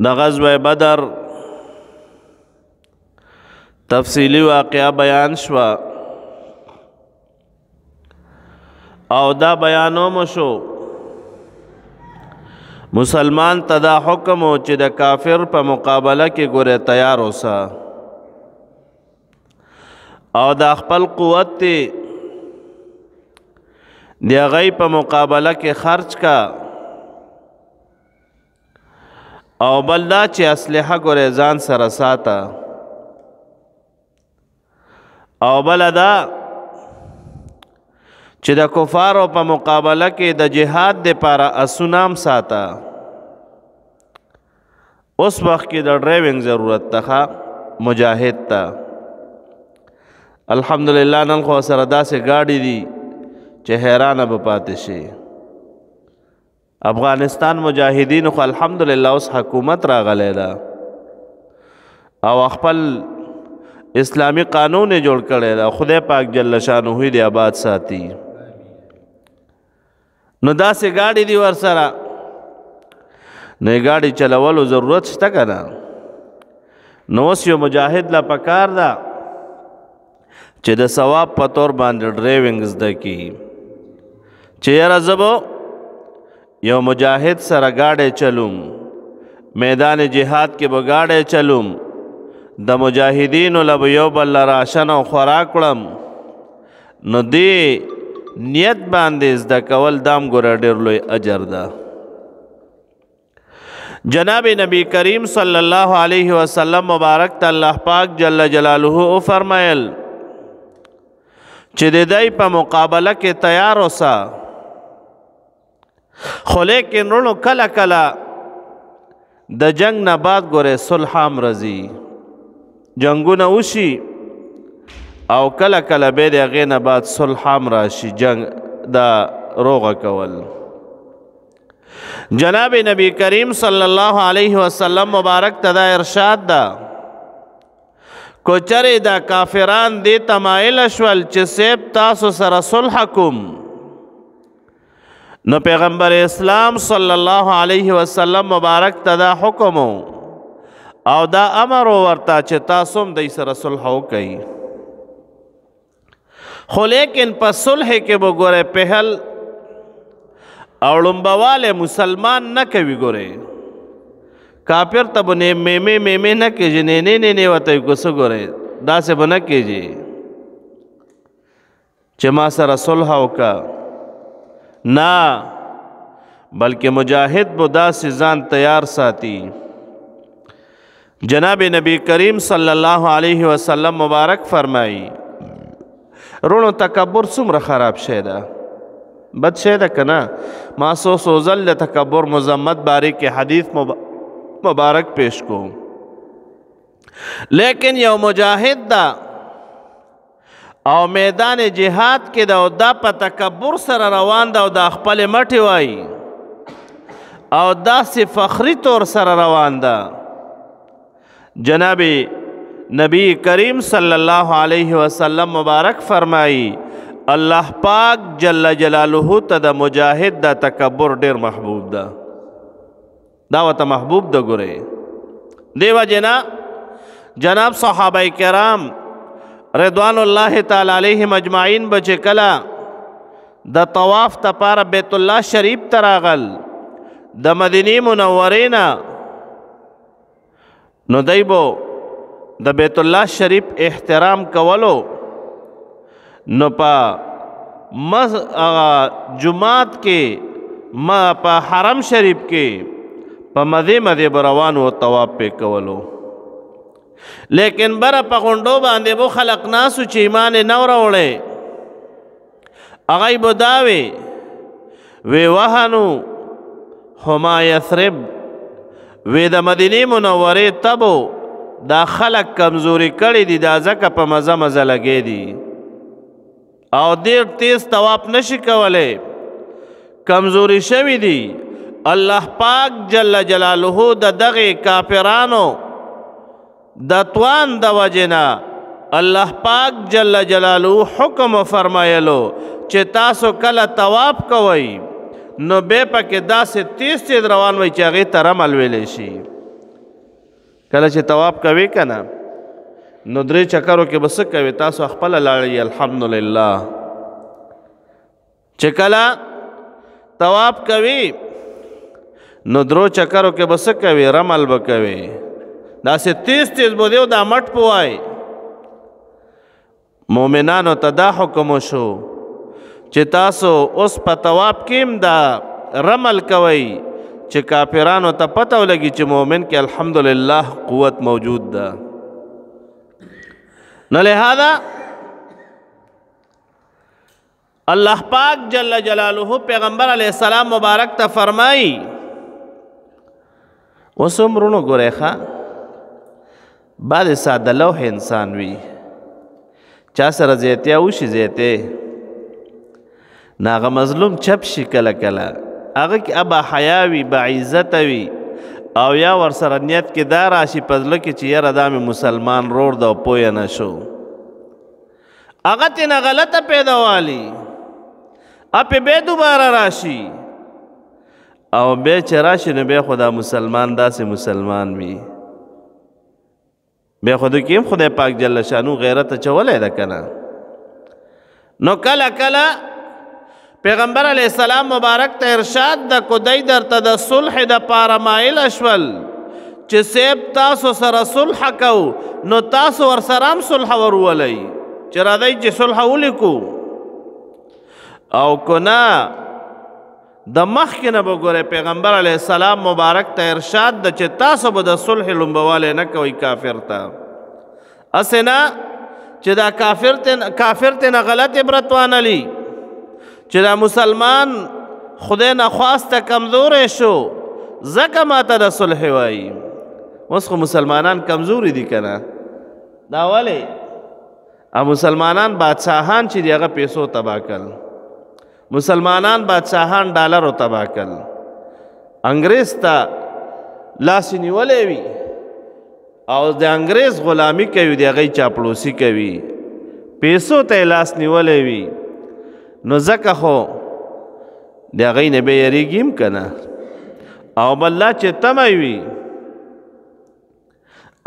د غزوه بدر تفصیلی واقعہ بیان شوا او دا بیانوم شو مسلمان ته دا حکم و چې د کافر په مقابله کې ګوره تیار اوسه او دا خپل قوت تی د هغې په مقابله کې خرچ کا او بل دا چې اسلحه ګوره ځان سره ساته او بل دا چې د کفارو په مقابله کې د جهاد دپاره اسونام ساته اوس وخت کې د ډرایوینګ ضرورت ته مجاهد ته الحمدلله نن خو سره داسې ګاډي دي چې حیرانه به پاتې شي افغانستان مجاهدین خو الحمدلله اوس حکومت راغلی ده او خپل اسلامی قانون جوړ کړی ده خدای پاک جل شانه دې آباد ساتي نو داسې ګاډي دي ورسره نو ګاډي چلولو ضرورت شته که نه نو اوس یو مجاهد لا پکار ده چې د ثواب په طور باندې ډرایوینګ زده کړي چې یاره زه به یو مجاهد سره ګاډی چلوم میدان جهاد کې به ګاډی چلوم د مجاهدینو له به یو بل له راشن او خوراک کړم نو دې نیت باندې زده کول دام ګوره ډېر لوی اجر ده جناب نبی کریم صلی الله علیه وسلم مبارک ته الله پاک جل جلاله فرمایل چې د دې په مقابله کې تیار اوسه خو لیکن رونو کله کله د جنگ نه بعد ګوره صلح هم راځي جنگونه وشي او کله کله به د هغې نه بعد صلح هم راشي جنگ دا روغه کول جناب نبی کریم صلی الله علیه وسلم مبارک ته دا ارشاد ده کو چرې دا کافران دې تمایل شول چې سیب تاسو سره صلح کوم نو پیغمبر اسلام صلی الله علیه وسلم مبارک ته دا حکم او دا امر ورته چې تاسو هم دې سره صلح وکئ خو لیکن په صلح کې به ګوره پهل او لومبواله مسلمان نه کوي ګوره کافر ته به میمه میمه نه کېږي نه نه نه ورته کو څه ګوره داسې به نه کېږي چې ما سره صلح وکړه نه بلکې مجاهد به داسې ځان تیار ساتي جناب نبی کریم صلی الله علیه وسلم مبارک فرمایي رونو تکبر څومره خراب شی ده بد شی ده که نه ما سو ځل د تکبر مذمت باره کې حدیث مبارک پیش کو لیکن یو مجاهد ده او میدان جهاد کې ده او دا په تکبر سره روان ده او دا خپل مټې وایي او داسې فخري طور سره روان ده جناب نبی کریم صلی الله علیه وسلم مبارک فرمائی الله پاک جل جلاله ته د مجاهد دا تکبر ډیر محبوب ده دا ورته محبوب ده ګوره دیو جنا جناب صحابه کرام رضوان الله تعالی علیهم اجمعین بچ کلا د طواف تپاره بیت الله شریف تراغل د مدینه منورې نه نو دیبو د بیت الله شریف احترام کولو نو په جماعت کې ما په حرم شریف کې په مدې روان و طواف پې کولو لیکن بره په غونډو باندې بو خلق ناسو چې ایمان نه وروړی هغوی به دا وی وهنو هما یثرب وی د مدینې منورې تبو دا خلق کمزوري کړي دي دا ځکه په مزه مزه لګې دي او ډېر تیز طواف نشي کولی کمزوري شوي دي الله پاک جل جلاله د دغې کافرانو د توان د وجې نه الله پاک جل جلاله حکم فرمایلو چې تاسو کله طواف کوئ نو بے پکې داسې تیز روان وي چې هغې ته رمل ویلی شي کله چې طواف کوي کنه نو 3 چکرو کې بس کوي تاسو خپل لاړی الحمدلله چې کله طواف کوي نو 3 چکرو کې بس کوي رمل بکوي داسې تیز بودیو دا مټ پوای مومنانو ته دا حکم شو چې تاسو اوس په طواف کې دا رمل کوي چې کافرانو ته پته ولګي چې مؤمن کې الحمدلله قوت موجود ده نو لہذا اللہ پاک جل جلالہ پیغمبر علیہ السلام مبارک ته فرمائی وسمرونو ګورئ ښه بعد ساده لوح انسان وي چا سره زیاتیا وشي زیاتې ناغه مظلوم چپ شي کله کله هغه کې ابا حیا وي با عزت وي او یا ورسره نیت کې دا راشي په زړه کې چې یاره دا مې مسلمان رور ده او پویه نه شو هغه تېنه غلطه پیداوالي اپې بیا دوباره راشي او بیا چې راشي نو بیا خو دا مسلمان داسې مسلمان وي بیا خو د کې هم خدای پاک جل شانو غیرت اچولی ده که نه نو کله کله پیغمبر علیہ السلام مبارک ته ارشاد د کدی درته د صلح د پاره مایل شول چې سیب تاسو سره صلح کو نو تاسو ورسره هم صلح ورولئ چې راځئ چې صلح ولیکو او کنا د مخکې نه به ګورئ پیغمبر علیہ السلام مبارک ته ارشاد ده چې تاسو به د صلح لومبوالی نه کوئ کافر ته هسې نه چې دا کافر تېنه غلط عبرت وانلي چې دا مسلمان خدای نخواسته کمزوری شو ځکه ماته د صلح وایي اوس خو مسلمانان کمزوري دي که نه دا ولې مسلمانان بادشاهان چې دي هغه پیسو تباه کړل مسلمانان بادشاهان ډالرو تباه کړل انګریز ته لاس نیولی وي او د انګریز غلامي کوي د هغې چاپلوسي کوي پیسو ته یې لاس نیولی وي نو ځکه خو د هغې نه به یریږي هم که نه او بله چې تمه وي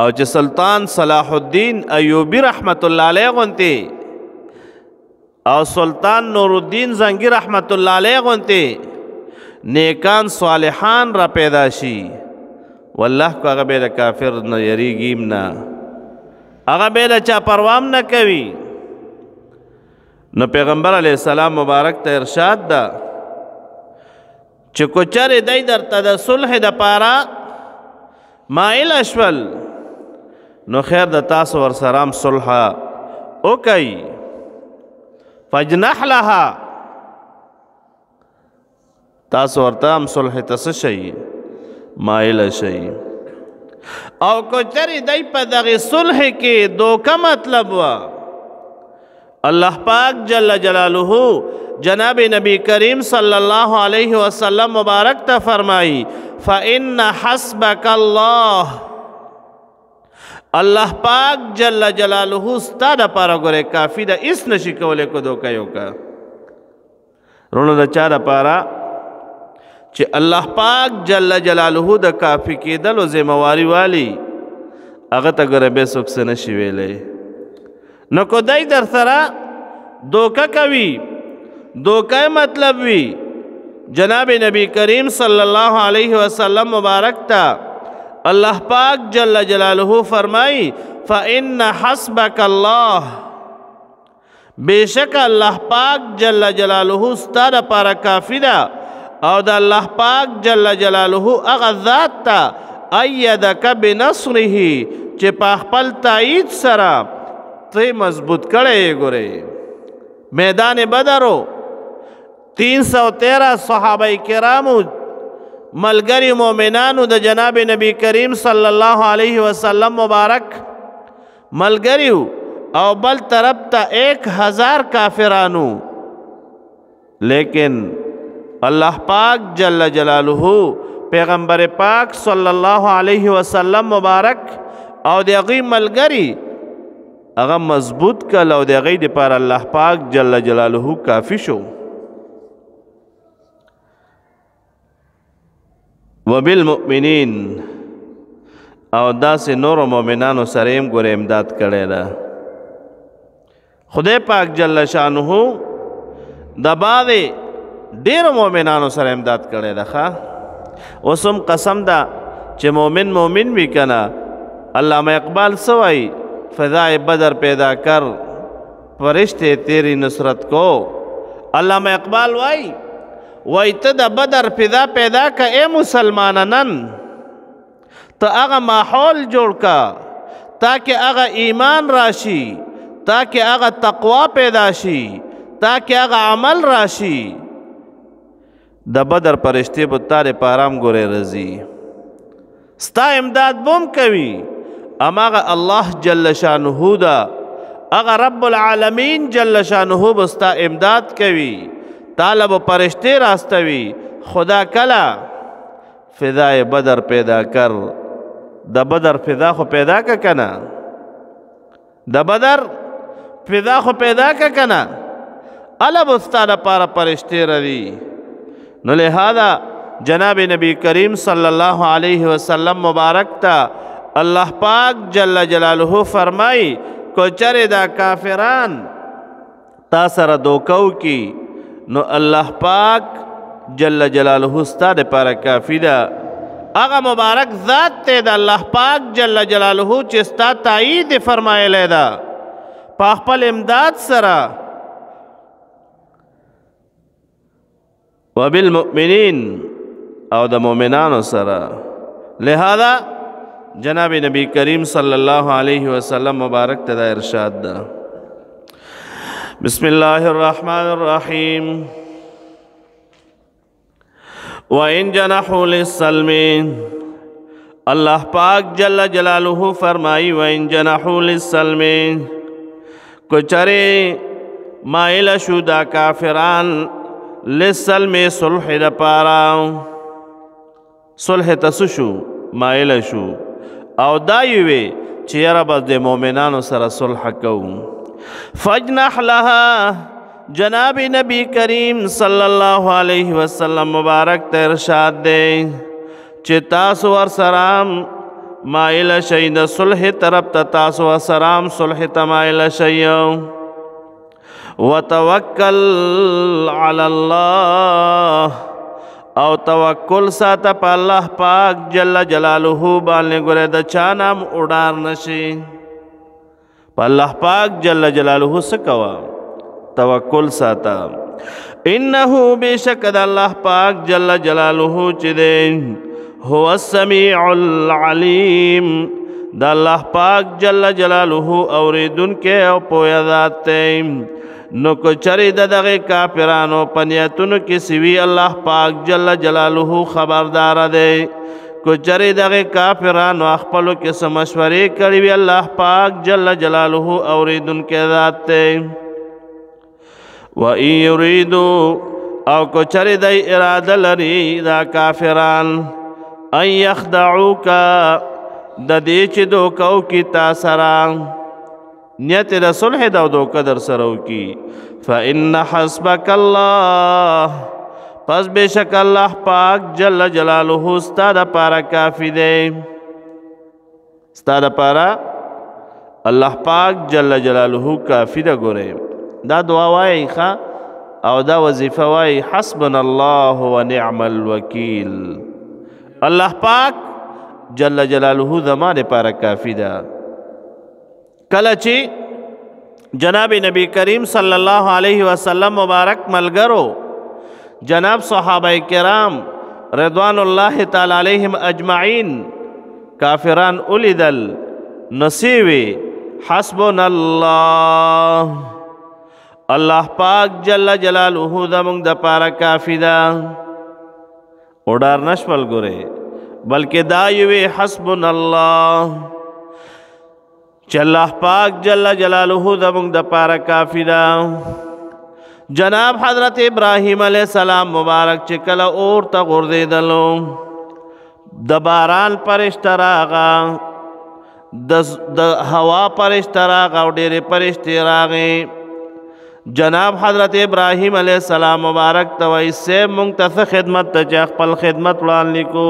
او چې سلطان صلاح الدین ایوبی رحمت الله علیه غوندې او سلطان نور الدین زنگی رحمت الله علیه غوندې نیکان صالحان را پیدا شي والله کو هغه به د کافر نه یریږي هم نه هغه به د چا پروام نه کوي نو پیغمبر علیہ السلام مبارک ته ارشاد ده چې کو چرې دی درته د صلح دپاره مایل شول نو خیر د تاسو ورسره هم صلح وکئ فاجنح لها تاسو ورته هم صلح ته څه شئ مایل شئ او کو چرې دی په دغې صلح کې دوکه مطلب وه اللہ پاک جل جلالہ جناب نبی کریم صلی اللہ علیہ وسلم مبارک تا فرمائی فَإِنَّ حَسْبَكَ اللَّهِ اللہ پاک جل جلالہ ستا دا پارا گورے کافی دا اس نشی کولے کو دو کئیو کا رونو دا چا دا پارا چی اللہ پاک جل جلالہ دا کافی کی دل و زمواری والی اغتا گورے بے سک سے نشی ویلے نو کو دای در سره دوکه کوي دوکه مطلب وی جناب نبی کریم صلی اللہ علیہ وسلم مبارک تا اللہ پاک جل جلالہ فرمائی فَإِنَّ حَسْبَكَ اللَّهِ بے شک اللہ پاک جل جلالہ ستا دا پارا کافی دا او دا اللہ پاک جل جلالہ اغذات تا ایدک بنصره چه پا خپل تایید سرا تی مضبوط کڑے گورے میدان بدرو 313 صحابہ کرامو ملگری مومنانو دا جناب نبی کریم صلی اللہ علیہ وسلم مبارک ملگریو او بل طرف تا 1000 کافرانو لیکن اللہ پاک جل جلالہ پیغمبر پاک صلی اللہ علیہ وسلم مبارک او دی اغی ملگری اغا مضبوط کل او دی اغی دی پر اللہ پاک جل جلالہ کافی شو وبالمؤمنین او داسې نورو مؤمنانو سره هم ګوره امداد کړی ده. خدای پاک جل شانه د بعضې ډېرو مؤمنانو سره امداد کړی ده. ښه اوس هم قسم ده چې مؤمن وي که نه. علامه اقبال څه وایي؟ فضائے بدر پیدا کر فرشتے تیری نصرت کو. علامہ اقبال وائی ته د بدر فضا پیدا کا اے مسلمانن، ته هغه ماحول جوړ کا تاکہ هغه ایمان راشي، تاکہ هغه تقوا پیدا شي، تاکہ هغه عمل راشي. د بدر فرشتے به تا لپاره هم ګورې رځي، ستا امداد بوم کوي. اماغه الله جل شانه دا اغه رب العالمین جل شانه بستا امداد کوي، طالب پرشتے راستوي. خدا کلا فضائے بدر پیدا کر، د بدر فضا خو پیدا کا کنا، د بدر فضا خو پیدا کا کنا، الب استاد پارا پرشتے ردی. نو لہذا جناب نبی کریم صلی اللہ علیہ وسلم مبارک تا اللہ پاک جل جلالہ فرمائی کو چرے دا کافران تا سر دوکو کی نو اللہ پاک جل جلالہ ستا دے پارا کافی دا. آغا مبارک ذات تے دا اللہ پاک جل جلالہ چستا تائید فرمائے لے دا پاخپل امداد سرا. وبالمؤمنین او دا مومنانو سرا. لہذا جناب نبی کریم صلی اللہ علیہ وسلم مبارک تدا ارشاد دا. بسم اللہ الرحمن الرحیم. وَإِن جَنَحُوا لِلسَّلْمِ، اللہ پاک جل جلالہ فرمائی وَإِن جَنَحُوا لِلسَّلْمِ، کچرے مائل شو دا کافران لِلسَّلْمِ صلح دا پارا، صلح تسشو مائل شو او دایوی چی رب دے مومنانو سر صلح کو. فجنح لها، جناب نبی کریم صلی اللہ علیہ وسلم مبارک تا ارشاد دے چی تاسو ور سرام مائل شید صلح طرف تا تاسو ور سرام صلح تا مائل شید. وتوکل علی اللہ، او توکل ساتا پا اللہ پاک جل جلالہ بالنے گرے دا چانام اڑار نشی. پا اللہ پاک جل جلالہ سکوا توکل ساتا. انہو بے شک دا اللہ پاک جل جلالہ چدے ہو السمیع العلیم، دا اللہ پاک جل جلالہ اوریدن کے او پویا ذات تے. نو کو چری دغه کافرانو پنیتونو کې سوی الله پاک جل جلالہ خبردار دے. کو چری دغه کافرانو خپلو کې سمشورې کړي وی الله پاک جل جلالہ اوریدن کې ذات تے. و ان یریدو، او کو چری دای اراده لري دا کافران ان یخدعوک د دې چې دوکو کی تاسرا نیت رسول ہے دو قدر سرو کی. فإن حسبک اللہ، پس بے شک اللہ پاک جل جلالہ استاد پارا کافی دے. استاد پارا اللہ پاک جل جلالہ کافی دے. گورے دا دعا وائی خواہ او دا وظیفہ وائی حسبنا اللہ و نعم الوکیل. اللہ پاک جل جلالہ زمان پارا کافی دا. کلچی جناب نبی کریم صلی اللہ علیہ وسلم مبارک ملگرو جناب صحابہ کرام رضوان اللہ تعالی علیہم اجمعین کافران اولیدل نصیوی حسبنا اللہ، اللہ پاک جل جلالہ زمونگ دا پارا کافی دا. اڑار نشمل گرے بلکہ دایوی حسبنا اللہ، چل اللہ پاک جل جلالہ زمونگ دا پارا کافی دا. جناب حضرت ابراہیم علیہ السلام مبارک چکل اور تا غردے دلو دا باران پرشت راغا، دا ہوا پرشت راغا و دیر پرشت راغے. جناب حضرت ابراہیم علیہ السلام مبارک تا ویسے منگتس خدمت تا چاک پل خدمت لان لکو.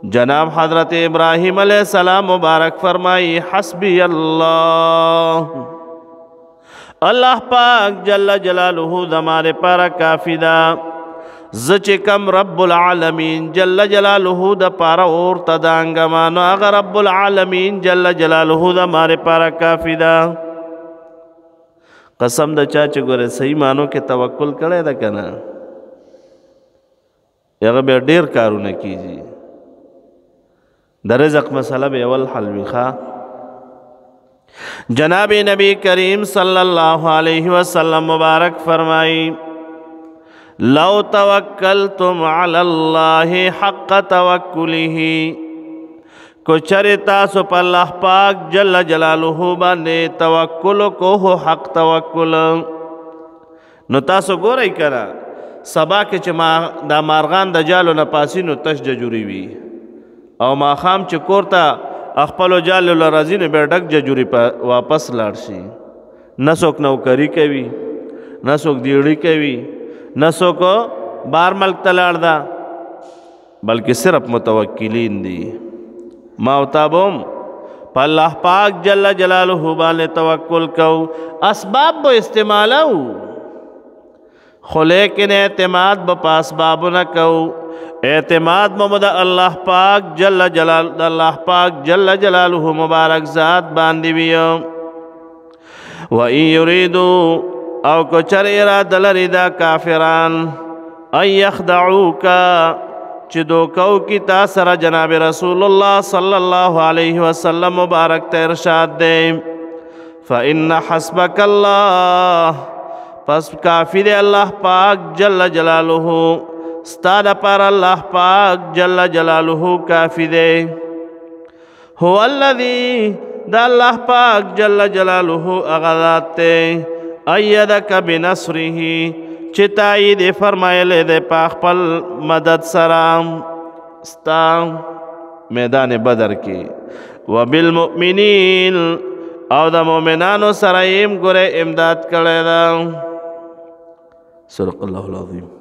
जनाब हज़रत इब्राहीम अलैहिस्सलाम मुबारक फरमाई हस्बी अल्लाह, अल्लाह पाक जल्ल जलालुहु हमारे पारा काफ़ी दा। ज़ कम रब्बुल आलमीन जल्ल जलालुहु द पारा और तदांगा मानो अगर रब्बुल आलमीन जल्ल जलालुहु द हमारे पारा काफ़ी दा। कसम द चाचे गोरे सही मानो के तवक्कुल करे दा कना यगा बे ढेर कारونه कीजिए द रिज़्क़ मसला बे अवल हल विखा। जनाब नबी करीम सल्लल्लाहु अलैहि वसल्लम मुबारक फरमाई लौ तवक्कलतुम अलल्लाहि हक़्क़ तवक्कुलिही, को चरिता सो पर अल्लाह पाक जल्ल जलालुहु बाने तवक्कुल को हो हक़ तवक्कुल। नो तासो गोरई करा सबा के च दा मारगान द जालो न पासी नो तश जजुरी वी और माखाम च कोरता अखपलो जाल रजी ने बेडक जजुरी पर वापस लाड़शी न सोक नौकरी कवी न सोक दीड़ी कवी न सोक बार मल्क तलाड़ दा बल्कि सिर्फ मुतवक्किलीन दी मावताबोम अल्लाह पाक जल्ल जलालुहु बाने तवक्कुल कऊ असबाब बो इस्तेमालऊ खो लेकिन एतमाद ब पासबाब न कऊ एतमाद मोहम्मद अल्लाह पाक जल्ल जलालुहु मुबारक ज़ात बांदिवियो व युरीदु औ को चर इरादा लरिदा काफिरान अन यखदऊका चिदो कऊ की तासरा जनाब रसूलुल्लाह सल्लल्लाहु अलैहि वसल्लम मुबारक ते इरशाद दे फ़इन्न हस्बकल्लाह, पस काफ़ी दे अल्लाह पाक जल्ल जलालुहु स्ताद पर अल्लाह पाक जल्ल जलालुहु काफ़ी दे। हुवल्लज़ी द अल्लाह पाक जल्ल जलालुहु अग़ज़ाते अय्यदक बिनस्रिही चिताई दे फरमायले दे पाक पल मदद सराम स्ता मैदान बदर की व बिल मुमिनीन और द मोमिनानो सराइम गुरे इमदाद करेदा। सदक़ल्लाहुल अज़ीम।